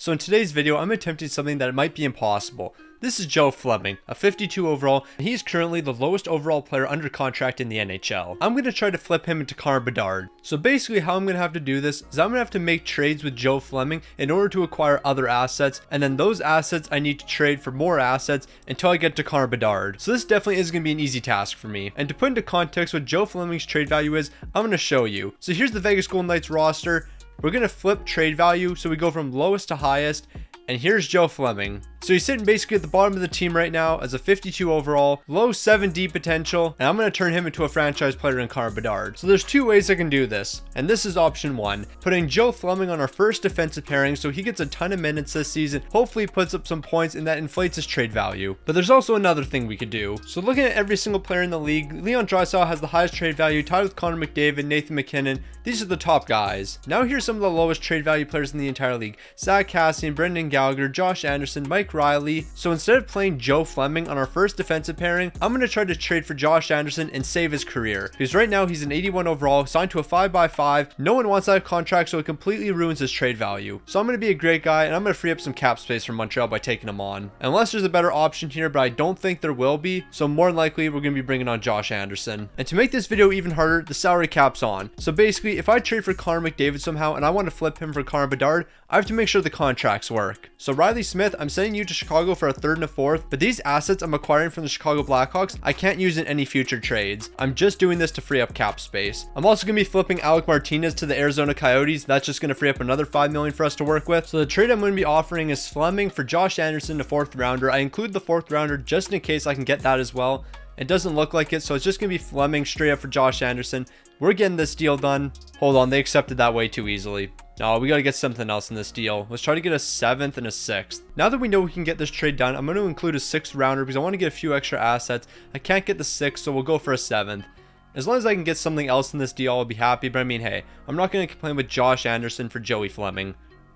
So in today's video, I'm attempting something that might be impossible. This is Joe Fleming, a 52 overall, and he's currently the lowest overall player under contract in the NHL. I'm going to try to flip him into Connor Bedard. So basically how I'm going to have to do this is I'm going to have to make trades with Joe Fleming in order to acquire other assets, and then those assets I need to trade for more assets until I get to Connor Bedard. So this definitely isn't going to be an easy task for me. And to put into context what Joe Fleming's trade value is, I'm going to show you. So here's the Vegas Golden Knights roster. We're going to flip trade value, so we go from lowest to highest. And here's Joe Fleming. So he's sitting basically at the bottom of the team right now as a 52 overall, low 7D potential, and I'm going to turn him into a franchise player in Connor Bedard. So there's two ways I can do this, and this is option one. Putting Joe Fleming on our first defensive pairing so he gets a ton of minutes this season, hopefully puts up some points, and that inflates his trade value. But there's also another thing we could do. So looking at every single player in the league, Leon Draisaitl has the highest trade value, tied with Connor McDavid, Nathan MacKinnon. These are the top guys. Now here's some of the lowest trade value players in the entire league. Zach Kassian, Brendan Gallagher, Josh Anderson, Mike Reilly. So instead of playing Joe Fleming on our first defensive pairing, I'm going to try to trade for Josh Anderson and save his career. Because right now he's an 81 overall, signed to a 5x5. No one wants that contract, so it completely ruins his trade value. So I'm going to be a great guy, and I'm going to free up some cap space from Montreal by taking him on. Unless there's a better option here, but I don't think there will be. So more than likely, we're going to be bringing on Josh Anderson. And to make this video even harder, the salary cap's on. So basically, if I trade for Connor McDavid somehow, and I want to flip him for Connor Bedard, I have to make sure the contracts work. So Riley Smith, I'm sending you to Chicago for a third and a fourth, but these assets I'm acquiring from the Chicago Blackhawks, I can't use in any future trades. I'm just doing this to free up cap space. I'm also going to be flipping Alec Martinez to the Arizona Coyotes. That's just going to free up another $5 million for us to work with. So the trade I'm going to be offering is Fleming for Josh Anderson, a fourth rounder. I include the fourth rounder just in case I can get that as well. It doesn't look like it, so it's just going to be Fleming straight up for Josh Anderson. We're getting this deal done. Hold on, they accepted that way too easily. No, we got to get something else in this deal. Let's try to get a 7th and a 6th. Now that we know we can get this trade done, I'm going to include a 6th rounder because I want to get a few extra assets. I can't get the 6th, so we'll go for a 7th. As long as I can get something else in this deal, I'll be happy. But I mean, hey, I'm not going to complain with Josh Anderson for Joey Fleming.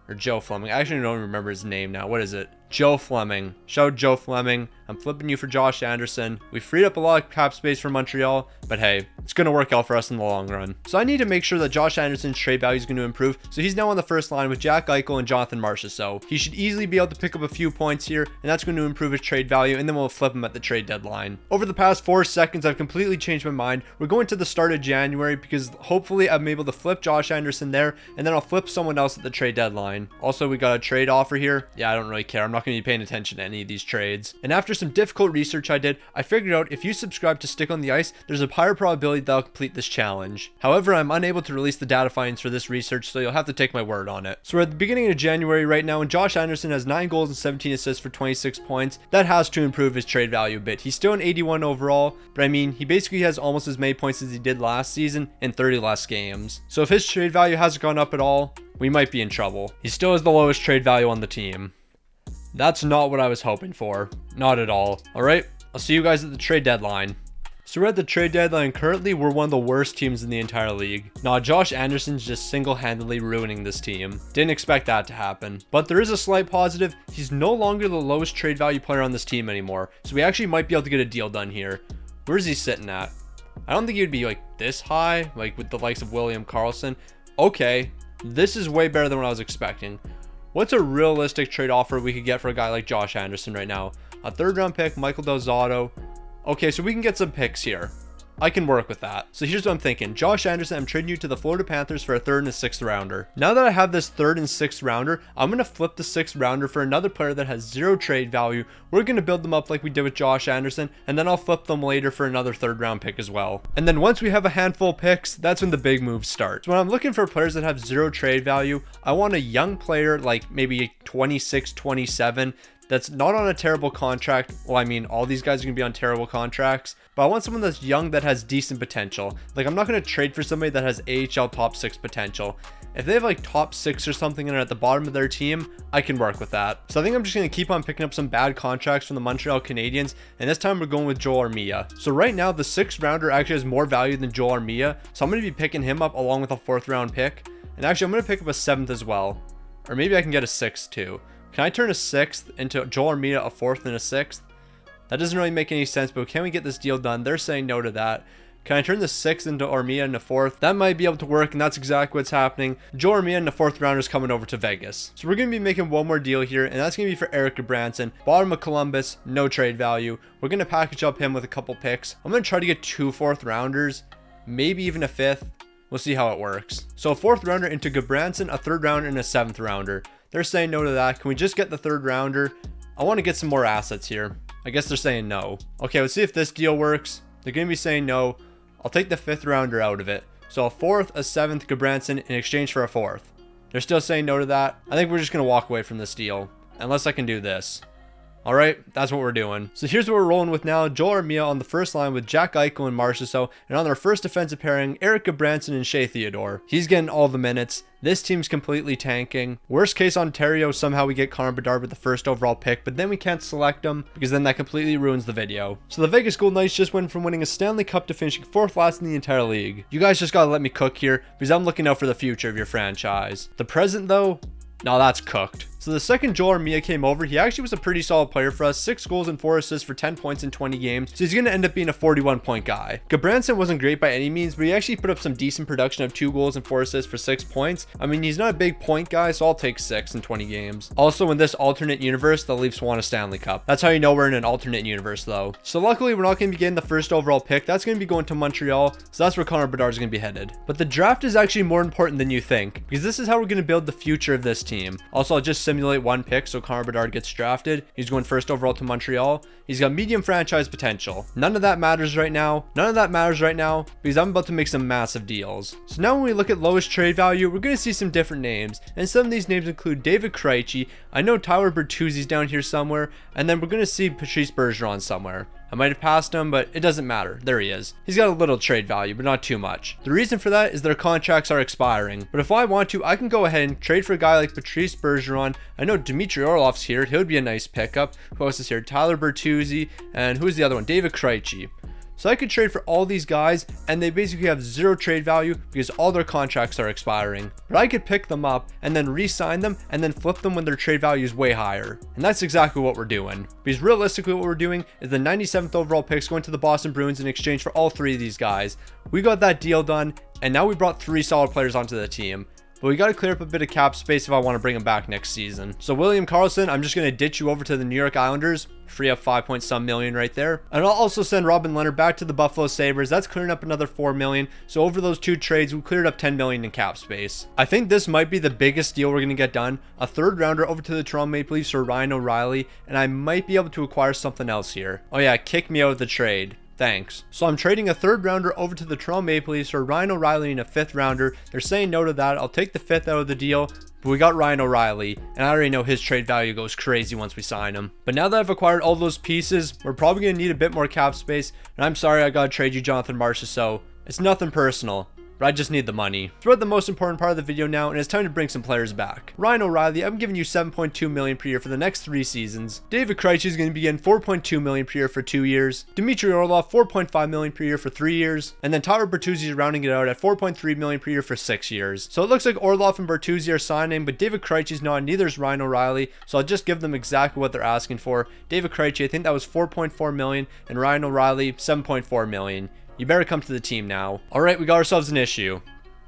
Or Joe Fleming. I actually don't remember his name now. What is it? Joe Fleming. Shout out Joe Fleming. I'm flipping you for Josh Anderson. We freed up a lot of cap space for Montreal, but hey, it's going to work out for us in the long run. So I need to make sure that Josh Anderson's trade value is going to improve. So he's now on the first line with Jack Eichel and Jonathan Marchessault. So he should easily be able to pick up a few points here, and that's going to improve his trade value, and then we'll flip him at the trade deadline. Over the past 4 seconds, I've completely changed my mind. We're going to the start of January because hopefully I'm able to flip Josh Anderson there, and then I'll flip someone else at the trade deadline. Also, we got a trade offer here. Yeah, I don't really care. I'm not going to be paying attention to any of these trades. And after some difficult research I did, I figured out if you subscribe to Stick on the Ice, there's a higher probability that I'll complete this challenge. However, I'm unable to release the data findings for this research, so you'll have to take my word on it. So we're at the beginning of January right now, and Josh Anderson has 9 goals and 17 assists for 26 points. That has to improve his trade value a bit. He's still an 81 overall, but I mean, he basically has almost as many points as he did last season in 30 less games. So if his trade value hasn't gone up at all, we might be in trouble. He still has the lowest trade value on the team. That's not what I was hoping for. Not at all. All right, I'll see you guys at the trade deadline. So we're at the trade deadline. Currently, we're one of the worst teams in the entire league. Nah, Josh Anderson's just single-handedly ruining this team. Didn't expect that to happen. But there is a slight positive. He's no longer the lowest trade value player on this team anymore. So we actually might be able to get a deal done here. Where's he sitting at? I don't think he'd be like this high, like with the likes of William Karlsson. Okay, this is way better than what I was expecting. What's a realistic trade offer we could get for a guy like Josh Anderson right now? A 3rd round pick, Michael Del Zotto. Okay, so we can get some picks here. I can work with that. So here's what I'm thinking. Josh Anderson, I'm trading you to the Florida Panthers for a 3rd and a 6th rounder. Now that I have this 3rd and 6th rounder, I'm going to flip the 6th rounder for another player that has 0 trade value. We're going to build them up like we did with Josh Anderson, and then I'll flip them later for another 3rd round pick as well. And then once we have a handful of picks, that's when the big moves start. So when I'm looking for players that have 0 trade value, I want a young player like maybe 26, 27, that's not on a terrible contract. Well, I mean, all these guys are going to be on terrible contracts, but I want someone that's young that has decent potential. Like, I'm not going to trade for somebody that has AHL top 6 potential. If they have like top 6 or something and are at the bottom of their team, I can work with that. So I think I'm just going to keep on picking up some bad contracts from the Montreal Canadiens, and this time we're going with Joel Armia. So right now, the 6th rounder actually has more value than Joel Armia, so I'm going to be picking him up along with a 4th round pick. And actually, I'm going to pick up a 7th as well. Or maybe I can get a 6th too. Can I turn a 6th into Joel Armia, a 4th and a 6th? That doesn't really make any sense, but can we get this deal done? They're saying no to that. Can I turn the 6th into Armia in the 4th? That might be able to work, and that's exactly what's happening. Joe Armia in the 4th rounder is coming over to Vegas. So we're going to be making one more deal here, and that's going to be for Eric Branson. Bottom of Columbus, no trade value. We're going to package up him with a couple picks. I'm going to try to get 2 4th rounders, maybe even a 5th. We'll see how it works. So a 4th rounder into Branson, a 3rd rounder, and a 7th rounder. They're saying no to that. Can we just get the 3rd rounder? I want to get some more assets here. I guess they're saying no. Okay, let's see if this deal works. They're going to be saying no. I'll take the 5th rounder out of it. So a 4th, a 7th Branson in exchange for a 4th. They're still saying no to that. I think we're just going to walk away from this deal. Unless I can do this. Alright, that's what we're doing. So here's what we're rolling with now. Joel Armia on the first line with Jack Eichel and Marchessault. And on their first defensive pairing, Eric Branson and Shea Theodore. He's getting all the minutes. This team's completely tanking. Worst case Ontario, somehow we get Connor Bedard with the 1st overall pick, but then we can't select him because then that completely ruins the video. So the Vegas Golden Knights just went from winning a Stanley Cup to finishing 4th last in the entire league. You guys just gotta let me cook here because I'm looking out for the future of your franchise. The present though, no, that's cooked. So the second Joel Armia came over, he actually was a pretty solid player for us. 6 goals and 4 assists for 10 points in 20 games. So he's going to end up being a 41-point guy. Branson wasn't great by any means, but he actually put up some decent production of 2 goals and 4 assists for 6 points. I mean, he's not a big point guy, so I'll take 6 in 20 games. Also, in this alternate universe, the Leafs won a Stanley Cup. That's how you know we're in an alternate universe, though. So luckily, we're not going to be getting the 1st overall pick. That's going to be going to Montreal, so that's where Connor Bedard is going to be headed. But the draft is actually more important than you think, because this is how we're going to build the future of this team. Also, I'll just simulate one pick, so Connor Bedard gets drafted. He's going 1st overall to Montreal. He's got medium franchise potential. None of that matters right now. Because I'm about to make some massive deals. So now when we look at lowest trade value, we're going to see some different names. And some of these names include David Krejci. I know Tyler Bertuzzi's down here somewhere. And then we're going to see Patrice Bergeron somewhere. I might have passed him, but it doesn't matter. There he is. He's got a little trade value, but not too much. The reason for that is their contracts are expiring. But if I want to, I can go ahead and trade for a guy like Patrice Bergeron. I know Dmitry Orlov's here. He would be a nice pickup. Who else is here? Tyler Bertuzzi. And who's the other one? David Krejci. So I could trade for all these guys, and they basically have 0 trade value because all their contracts are expiring. But I could pick them up and then re-sign them and then flip them when their trade value is way higher. And that's exactly what we're doing. Because realistically what we're doing is the 97th overall picks going to the Boston Bruins in exchange for all 3 of these guys. We got that deal done, and now we brought 3 solid players onto the team. But we got to clear up a bit of cap space if I want to bring him back next season. So William Karlsson, I'm just going to ditch you over to the New York Islanders. Free up 5 point some million right there. And I'll also send Robin Leonard back to the Buffalo Sabres. That's clearing up another 4 million. So over those 2 trades, we cleared up 10 million in cap space. I think this might be the biggest deal we're going to get done. A 3rd rounder over to the Toronto Maple Leafs for Ryan O'Reilly. And I might be able to acquire something else here. Oh yeah, kick me out of the trade. Thanks. So I'm trading a 3rd rounder over to the Toronto Maple Leafs for Ryan O'Reilly and a 5th rounder. They're saying no to that. I'll take the 5th out of the deal. But we got Ryan O'Reilly, and I already know his trade value goes crazy once we sign him. But now that I've acquired all those pieces, we're probably going to need a bit more cap space. And I'm sorry I got to trade you Jonathan Marchessault. It's nothing personal. But I just need the money. We're at the most important part of the video now, and it's time to bring some players back. Ryan O'Reilly, I'm giving you $7.2 million per year for the next 3 seasons. David Krejci is going to be getting $4.2 million per year for 2 years. Dmitry Orlov, $4.5 million per year for 3 years. And then Tyler Bertuzzi is rounding it out at $4.3 million per year for 6 years. So it looks like Orlov and Bertuzzi are signing, but David Krejci is not, and neither is Ryan O'Reilly. So I'll just give them exactly what they're asking for. David Krejci, I think that was $4.4 million, and Ryan O'Reilly, $7.4 million. You better come to the team now. Alright, we got ourselves an issue.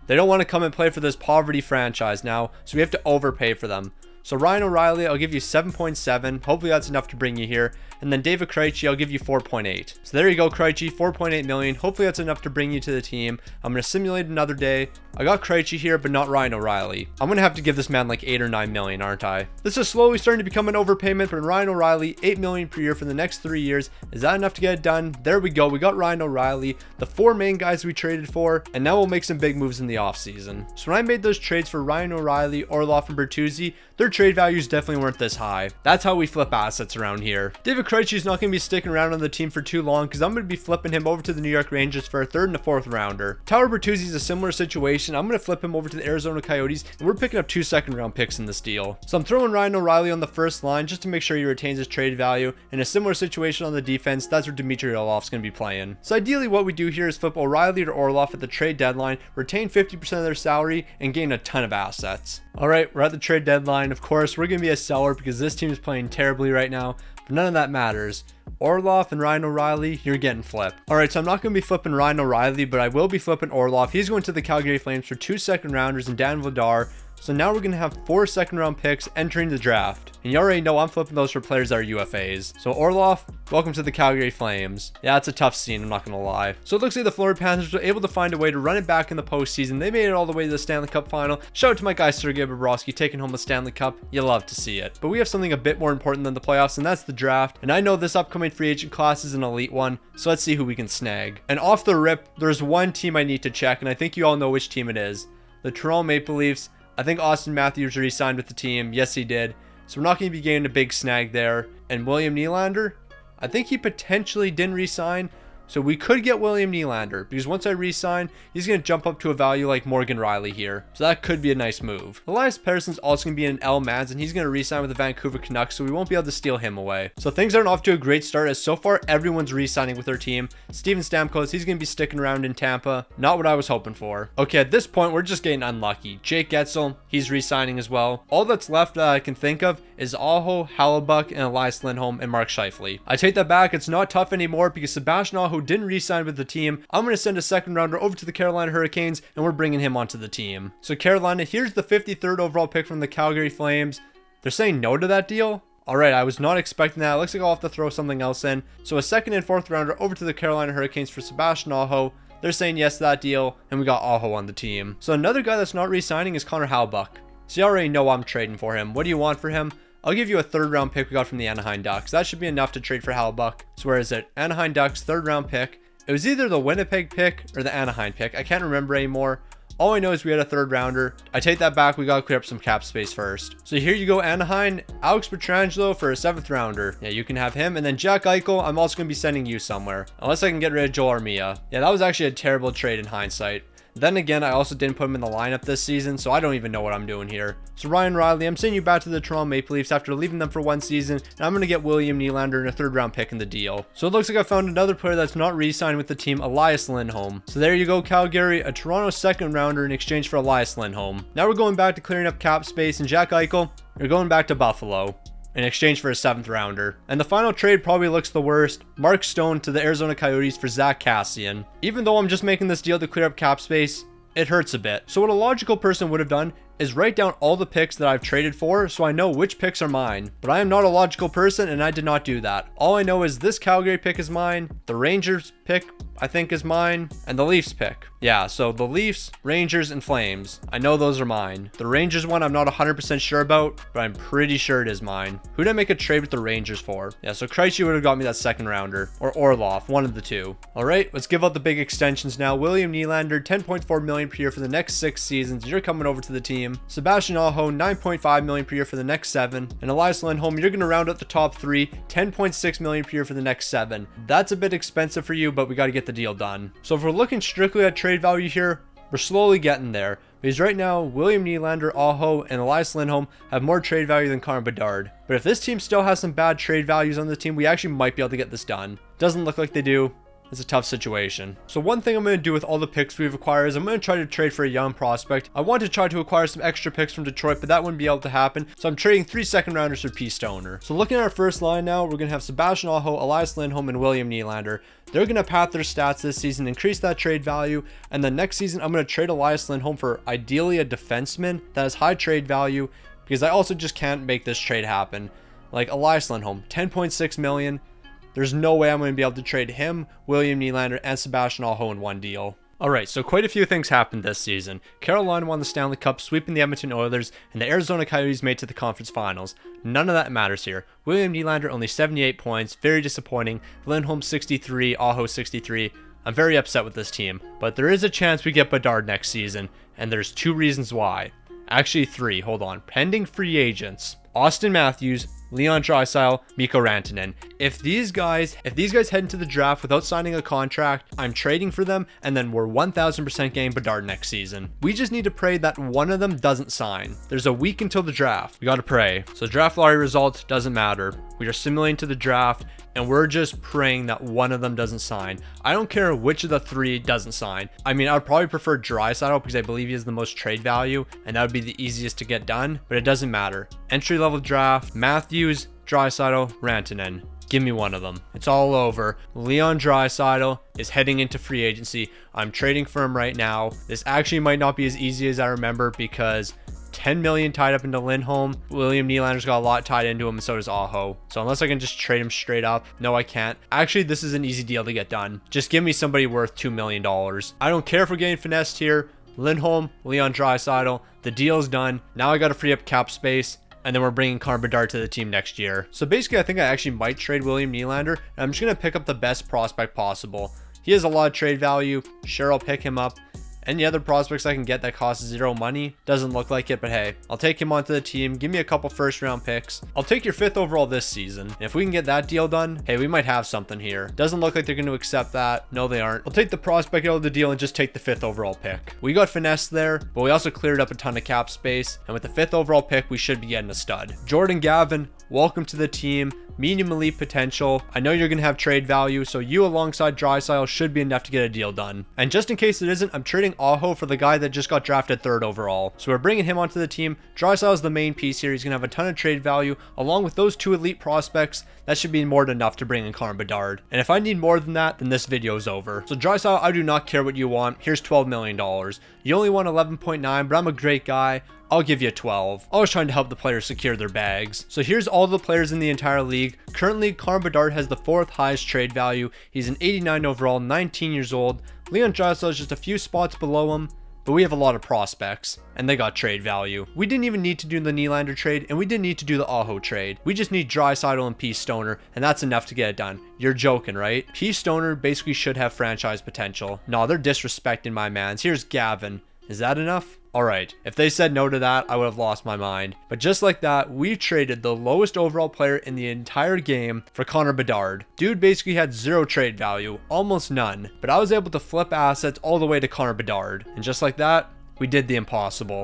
They don't want to come and play for this poverty franchise now, so we have to overpay for them. So Ryan O'Reilly, I'll give you 7.7. Hopefully that's enough to bring you here. And then David Krejci, I'll give you 4.8. So there you go, Krejci, 4.8 million. Hopefully that's enough to bring you to the team. I'm going to simulate another day. I got Krejci here, but not Ryan O'Reilly. I'm going to have to give this man like 8 or 9 million, aren't I? This is slowly starting to become an overpayment, but Ryan O'Reilly, 8 million per year for the next 3 years. Is that enough to get it done? There we go. We got Ryan O'Reilly, the 4 main guys we traded for, and now we'll make some big moves in the offseason. So when I made those trades for Ryan O'Reilly, Orlov, and Bertuzzi, their trade values definitely weren't this high. That's how we flip assets around here. David Krejci is not going to be sticking around on the team for too long because I'm going to be flipping him over to the New York Rangers for a 3rd and a 4th rounder. Tyler Bertuzzi is a similar situation. I'm going to flip him over to the Arizona Coyotes, and we're picking up 2 second-round picks in this deal. So I'm throwing Ryan O'Reilly on the first line just to make sure he retains his trade value. In a similar situation on the defense, that's where Dmitry Orlov's going to be playing. So ideally what we do here is flip O'Reilly to Orlov at the trade deadline, retain 50% of their salary, and gain a ton of assets. All right, we're at the trade deadline. Of course, we're going to be a seller because this team is playing terribly right now, but none of that matters. Orlov and Ryan O'Reilly, you're getting flipped. All right, so I'm not going to be flipping Ryan O'Reilly, but I will be flipping Orlov. He's going to the Calgary Flames for 2 second-rounders and Dan Vladar. So now we're going to have 4 second-round picks entering the draft. And you already know I'm flipping those for players that are UFAs. So Orlov, welcome to the Calgary Flames. Yeah, it's a tough scene, I'm not going to lie. So it looks like the Florida Panthers were able to find a way to run it back in the postseason. They made it all the way to the Stanley Cup final. Shout out to my guy Sergei Bobrovsky taking home the Stanley Cup. You love to see it. But we have something a bit more important than the playoffs, and that's the draft. And I know this upcoming free agent class is an elite one, so let's see who we can snag. And off the rip, there's one team I need to check, and I think you all know which team it is. The Toronto Maple Leafs. I think Austin Matthews re-signed with the team. Yes, he did. So we're not going to be getting a big snag there. And William Nylander, I think he potentially didn't re-sign. So we could get William Nylander because once I re-sign, he's going to jump up to a value like Morgan Rielly here. So that could be a nice move. Elias Pettersson's also going to be in L Mads and he's going to re-sign with the Vancouver Canucks, so we won't be able to steal him away. So things aren't off to a great start as so far everyone's re-signing with their team. Steven Stamkos, he's going to be sticking around in Tampa. Not what I was hoping for. Okay, at this point, we're just getting unlucky. Jake Getzel, he's re-signing as well. All that's left that I can think of is Aho, Hallebuck, and Elias Lindholm and Mark Scheifele. I take that back. It's not tough anymore because Sebastian Aho didn't re-sign with the team. I'm going to send a second rounder over to the Carolina Hurricanes and we're bringing him onto the team. So Carolina, here's the 53rd overall pick from the Calgary Flames. They're saying no to that deal? Alright, I was not expecting that. It looks like I'll have to throw something else in. So a second and fourth rounder over to the Carolina Hurricanes for Sebastian Aho. They're saying yes to that deal and we got Aho on the team. So another guy that's not re-signing is Connor Hallebuck. So you already know I'm trading for him. What do you want for him? I'll give you a 3rd round pick we got from the Anaheim Ducks. That should be enough to trade for Hallebuck. So where is it? Anaheim Ducks 3rd round pick. It was either the Winnipeg pick or the Anaheim pick. I can't remember anymore. All I know is we had a 3rd rounder. I take that back. We got to clear up some cap space first. So here you go, Anaheim. Alex Pietrangelo for a 7th rounder. Yeah, you can have him. And then Jack Eichel, I'm also going to be sending you somewhere. Unless I can get rid of Joel Armia. Yeah, that was actually a terrible trade in hindsight. Then again, I also didn't put him in the lineup this season, so I don't even know what I'm doing here. So Ryan Rielly, I'm sending you back to the Toronto Maple Leafs after leaving them for 1 season, and I'm going to get William Nylander and a 3rd round pick in the deal. So it looks like I found another player that's not re-signed with the team, Elias Lindholm. So there you go, Calgary, a Toronto 2nd rounder in exchange for Elias Lindholm. Now we're going back to clearing up cap space, and Jack Eichel, you're going back to Buffalo in exchange for a 7th rounder. And the final trade probably looks the worst. Mark Stone to the Arizona Coyotes for Zach Kassian. Even though I'm just making this deal to clear up cap space, it hurts a bit. So what a logical person would have done is write down all the picks that I've traded for so I know which picks are mine. But I am not a logical person and I did not do that. All I know is this Calgary pick is mine, the Rangers pick I think is mine, and the Leafs pick. Yeah, so the Leafs, Rangers, and Flames. I know those are mine. The Rangers one I'm not 100% sure about, but I'm pretty sure it is mine. Who did I make a trade with the Rangers for? Yeah, so Krejci would have got me that 2nd rounder, or Orlov, one of the two. All right, let's give out the big extensions now. William Nylander, $10.4 million per year for the next 6 seasons. You're coming over to the team. Sebastian Aho, $9.5 million per year for the next 7. And Elias Lindholm, you're going to round out the top 3, $10.6 million per year for the next 7. That's a bit expensive for you, but we got to get the deal done. So if we're looking strictly at trade value here, we're slowly getting there. Because right now, William Nylander, Aho, and Elias Lindholm have more trade value than Connor Bedard. But if this team still has some bad trade values on the team, we actually might be able to get this done. Doesn't look like they do. It's a tough situation. So one thing I'm going to do with all the picks we've acquired is I'm going to try to trade for a young prospect. I want to try to acquire some extra picks from Detroit, but that wouldn't be able to happen. So I'm trading 3 second rounders for P. Stoner. So looking at our first line now, we're going to have Sebastian Aho, Elias Lindholm, and William Nylander. They're going to pad their stats this season, increase that trade value. And then next season, I'm going to trade Elias Lindholm for ideally a defenseman that has high trade value because I also just can't make this trade happen. Like Elias Lindholm, $10.6 million. There's no way I'm going to be able to trade him, William Nylander, and Sebastian Aho in one deal. Alright, so quite a few things happened this season. Carolina won the Stanley Cup, sweeping the Edmonton Oilers, and the Arizona Coyotes made to the conference finals. None of that matters here. William Nylander only 78 points, very disappointing. Lindholm 63, Aho 63. I'm very upset with this team, but there is a chance we get Bedard next season, and there's 2 reasons why. Actually 3, hold on. Pending free agents. Austin Matthews, Leon Draisaitl, Mikko Rantanen. If these guys head into the draft without signing a contract, I'm trading for them, and then we're 1000% getting Bedard next season. We just need to pray that one of them doesn't sign. There's a week until the draft. We gotta pray. So draft lottery results doesn't matter. We are simulating to the draft. and we're just praying that one of them doesn't sign. I don't care which of the three doesn't sign. I mean, I would probably prefer Draisaitl because I believe he has the most trade value, and that would be the easiest to get done, but it doesn't matter. Entry level draft, Matthews, Draisaitl, Rantanen. Give me one of them. It's all over. Leon Draisaitl is heading into free agency. I'm trading for him right now. This actually might not be as easy as I remember because 10 million tied up into Lindholm. William Nylander's got a lot tied into him, and so does Aho. So unless I can just trade him straight up, no, I can't. Actually, this is an easy deal to get done. Just give me somebody worth $2 million. I don't care if we're getting finessed here. Lindholm, Leon Draisaitl, the deal's done. Now I got to free up cap space, and then we're bringing Connor Bedard to the team next year. So basically, I think I actually might trade William Nylander, and I'm just going to pick up the best prospect possible. He has a lot of trade value. Sure, I'll pick him up. Any other prospects I can get that cost zero money? Doesn't look like it, but hey, I'll take him onto the team. Give me a couple first round picks. I'll take your 5th overall this season. And if we can get that deal done, hey, we might have something here. Doesn't look like they're going to accept that. No, they aren't. I'll take the prospect out of the deal and just take the 5th overall pick. We got finesse there, but we also cleared up a ton of cap space. And with the 5th overall pick, we should be getting a stud. Jordan Gavin, welcome to the team. Medium elite potential. I know you're going to have trade value, so you alongside Draisaitl should be enough to get a deal done. And just in case it isn't, I'm trading Aho for the guy that just got drafted 3rd overall. So we're bringing him onto the team. Draisaitl is the main piece here. He's going to have a ton of trade value. Along with those 2 elite prospects, that should be more than enough to bring in Connor Bedard. And if I need more than that, then this video is over. So Draisaitl, I do not care what you want. Here's $12 million. You only want 11.9, but I'm a great guy. I'll give you 12. I was trying to help the players secure their bags. So here's all the players in the entire league. Currently, Connor Bedard has the 4th highest trade value. He's an 89 overall, 19 years old. Leon Draisaitl is just a few spots below him, but we have a lot of prospects, and they got trade value. We didn't even need to do the Nylander trade, and we didn't need to do the Aho trade. We just need Draisaitl and P. Stoner, and that's enough to get it done. You're joking, right? P. Stoner basically should have franchise potential. No, they're disrespecting my mans. Here's Gavin. Is that enough? Alright, if they said no to that, I would have lost my mind. But just like that, we traded the lowest overall player in the entire game for Connor Bedard. Dude basically had 0 trade value, almost none. But I was able to flip assets all the way to Connor Bedard. And just like that, we did the impossible.